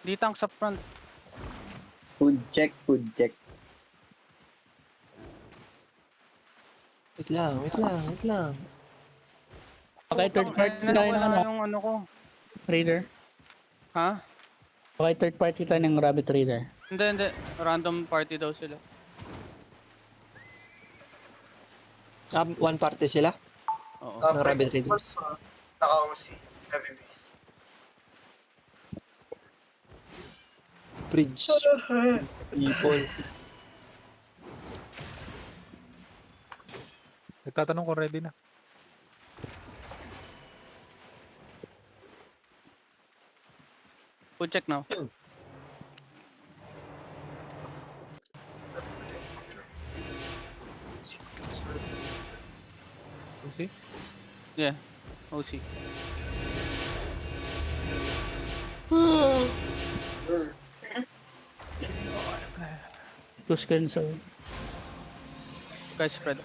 Di tank sa front. Food check, food check. Wait lang. Okay, third party Ay, tayo ng wala ano, yung ano ko. Raider. Ha? Okay, third party tayo ng Rabbit Raider. Hindi. Random party daw sila. One party sila? Oo. Ng Rabbit Raiders. Naka-OC. Heavy base. Bridge. People. Nagtatanong kung ready na. Food check now. See? Yeah. OC. Two screens so Guys, spread.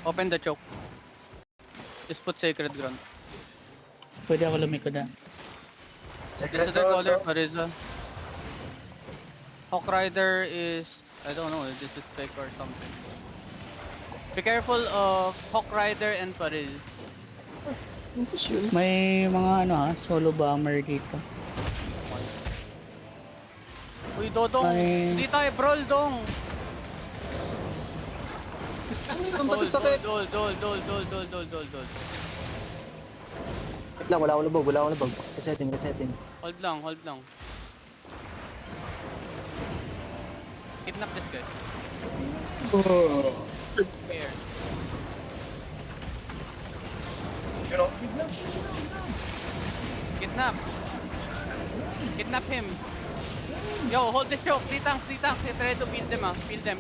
Open the choke. Just put sacred ground. pwede ako lumiko na. This is the caller, Pariza. Hawk Rider is... I don't know if this is fake or something. Be careful of Hawk Rider and Pariz. May mga ano ha, solo bomber dito. Uy, Dodong! Ay. Hindi tayo brawl, Dong! Ang bato sakit. Dol. Wait lang, wala akong lubog. Resetting. Hold lang. Kidnap this guy. Here. You know? Kidnap him. Yo, hold the choke. Three tanks. Try to peel them, ah. Peel them.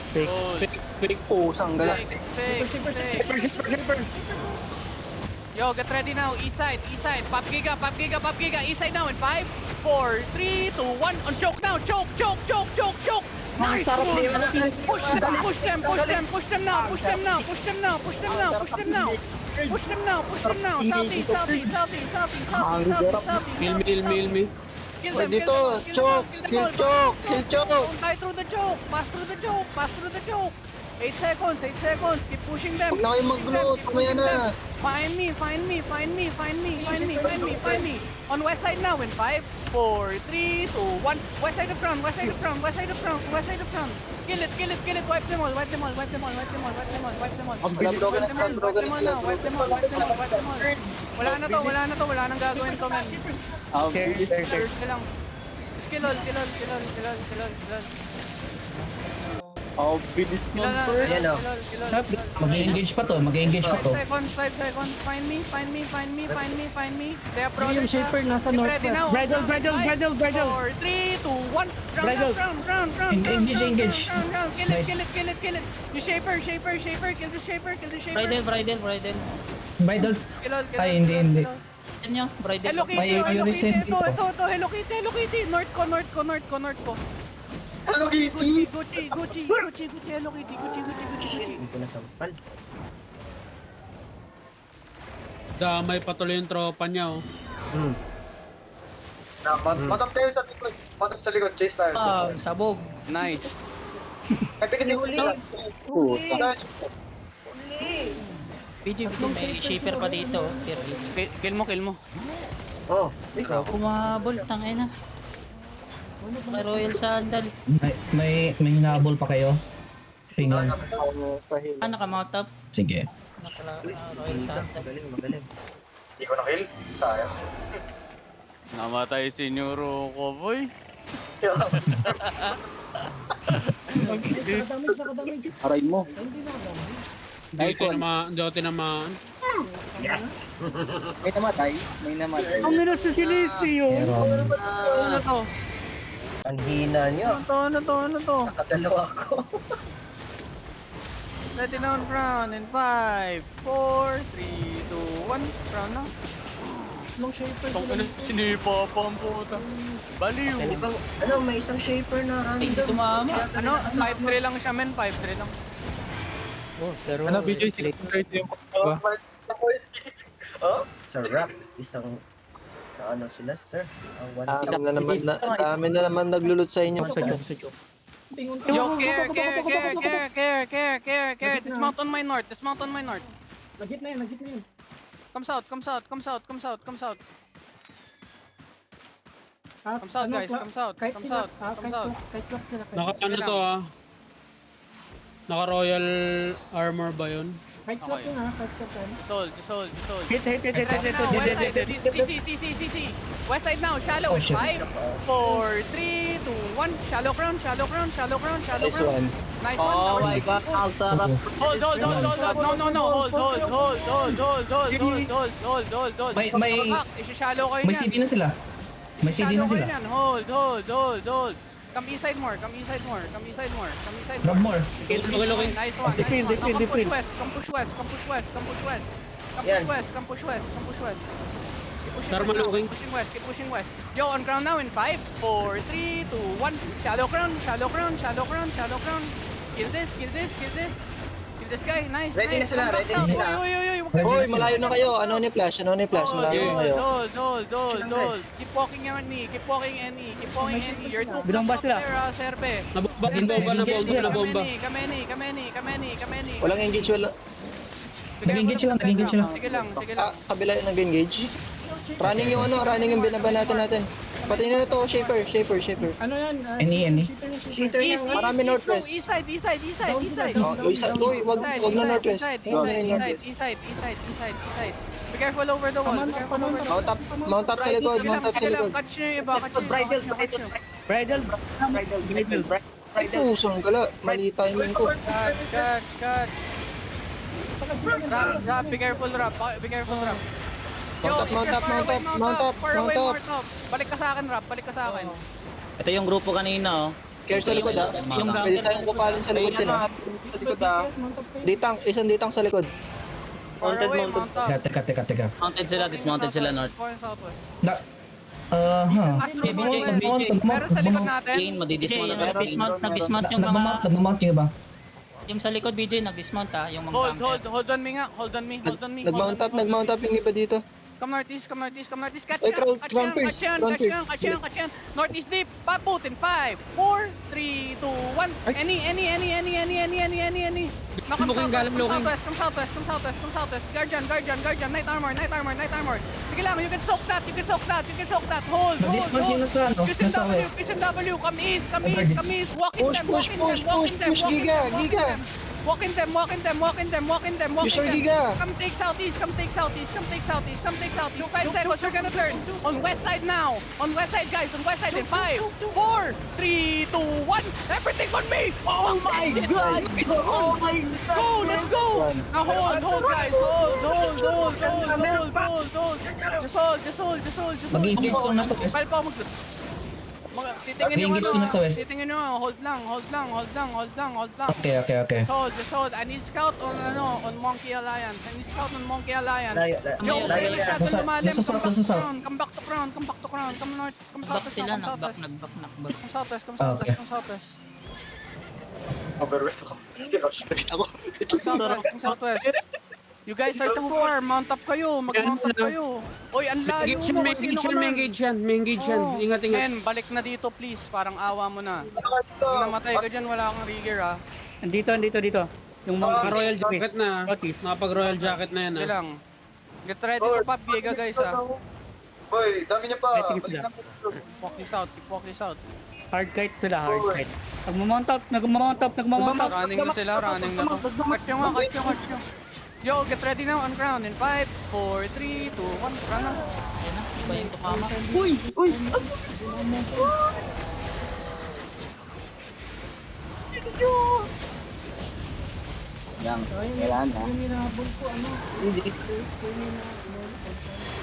Fake, Goal. fake. Oh, sanggala. Fake. Yo, get ready now. East side. Pop giga. East side now in 5, 4, 3, 2, 1. On choke now. Choke. Nice. Push them now. Southeast. Kill them. Dito, choke, kill choke. Don't die through the choke. Pass through the choke. 8 seconds. Keep pushing them. Huwag na kayong mag-loot, mamaya na. Find me. On west side now in 5, 4, 3, 2, 1. West side of front. Kill it. Wipe them all. Broken na. Wipe them all. Wala nang gagawin to, man. Share. Surge lang. Kill all. Bilis mo. Ayan, oh. Mag-engage pa to. 5 seconds. Find me. Stay up, brother. Yung shaper nasa Get north. ready now. Bridle. 4, 3, 2, 1. Round. Engage. Kill it. You shaper. Kill the shaper. Bridal. Bridle. Kill all. Ay, hindi. Yan yung bridal. Hello Kitty. May recent Ito. Hello Kitty. North ko. Hello, Kitty! Gucci. Hello Kitty. Hindi ko nasampal. Damay patuloy yung tropa niya, oh. Matap tayo sa likod. Chase tayo. Ah, sabog. Nice. May pinipis sila. PG, may shaper pa dito. Kill mo. Oh, ikaw. Kumabol, tangay na. May Royal Sandal. May hinabol pa kayo? Finger. Pahila. Ah, nakamount up. Sige. Royal Sandal. Magaling. Hindi ko na-kill. Sayang. Namatay si Nyuro ko, boy. Aray mo. Hindi ako tinamaan. May namatay. Ang minus si Silisio. Ano to? Ang hina niyo. Ano to? Nakadalawa ko. Ready now on front in 5, 4, 3, 2, 1. Front now. tatlong shaper. Tong ina, sinipa pa ang puta. Baliw. Hindi ba, ano, may isang shaper na Ay, hindi random. tumama. Ano, 5-3 lang siya men, 5-3 lang. Oh, pero Ano, BJ, 630 yung Oh, ba? smart na boys. Oh? Sarap. Isang, ano sila, sir? Ah, dami na naman naglulot sa inyo. sa joke. Yo, care. Dismount on my north, dismount on my north. Nagit na yun. Comes out. Comes out, guys. Comes out. Kahit lock sila. Naka ano to ah. Naka royal armor ba yun? Kahit lock yun ha, kahit lock. Dissolve. Hit. CC. West side now, shallow. Oh, shit. 5, 4, 3, 2, 1. Shallow crown. Nice one. Nice one. Oh my god, ang sarap. Hold. No. Hold. Isi-shallow kayo May niyan. CD na sila. May CD na Shallow kayo sila. niyan. Hold. Come east side more. Grab more. Okay. Nice one. Come push west. Yan. Come push west. Thermal looking. Keep pushing west. Yo, on ground now in 5, 4, 3, 2, 1. Shallow crown. Kill this. Kill this guy. Nice. Ready na sila, Come back ready south. na sila. Uy. Hoy, malayo na kayo. Ano ni flash? Malayo na kayo. Hold. Keep walking Annie. You're too Binomba close sila. up there, Serbe. Nabomba. Kameni. Walang engage, wala. Nag-engage sila. Sige lang. Kabila yung nag-engage. Running yung binaban natin. Pati na to, shaper. Ano yan? Any. Cheater yan. Marami northwest. East side. Uy, wag na northwest. East side. Be careful over the wall. Mount up sa likod. Sige lang. Catch nyo yung iba. Bridal. Ay, pusong gala. Mali timing ko. Cut. Rap. Be careful, Rap. Mount up. Balik ka sa akin, Rap. Ito yung grupo kanina, oh. Care sa likod, ha? Yung Pwede tayong kupalin sa likod din, ha? Isang ditang sa likod. Far away, mount up. Teka. Dismounted sila north. Southwest. Meron sa likod natin. Madidismount na. Nag-dismount yung mga... Nag-mount yung iba. Yung sa likod, BJ, nag-dismount ha. Yung mga Hold on me nga. Hold on me. Nag-mount up yung iba dito. Come northeast. Catch Oy, yan. ground first. Northeast deep. Paput in 5, 4, 3, 2, 1. Any. Come southwest. Guardian. Night armor. Sige lang, you can soak that. Hold. Nag-dismount yung nasa ano, nasa west. Vision W. Come east. Walk Push, Giga. Walk in them. Sure, Giga. Come take southeast. 5 seconds, you're gonna turn. On west side now. On west side, guys. In 5, 4, 3, 2, 1. Everything on me. Oh my god. Go, let's go. Now hold, guys. Hold. Just hold. Mag-engage yung nasa west. Titingin Mag-engage yung nasa west. Titingin nyo. Hold lang. Okay. Just hold. I need scout on Monkey Alliance. Layo. Yo, Layo okay, yan. shot on lumalim. Nasa south. Come back to crown. Come north. Come Back southwest. sila, Come nag-back. southwest. Okay. Come southwest. Overweight ako. Kinush na rin ako. Come southwest. You guys are too far. Mount up kayo. Mag-mount up kayo. Oy, ang layo mo. May engage yan. Oh. Ingat. Men, balik na dito please. Parang awa mo na. Kung namatay ka dyan, wala kang rigger ha. Dito. Yung mga Naka-royal jacket na. Notice. Nakapag-royal jacket na yan Sige ah. lang. Get ready for Pop Giga guys ha. Boy, dami niya pa. Ay, tingin Balik sila. namin. Keep walking south. Hard kite sila, hard kite. Nag-mount up. Running na sila, running na to. Catch nyo. Yo, get ready now on ground in 5, 4, 3, 2, 1. Run na. Ayan na, iba yung tumama.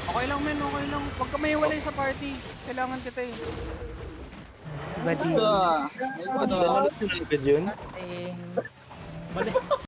Okay lang men, okay lang. Huwag ka maiwalay sa party. Kailangan kita eh. Buddy. Ano na yun? Balik.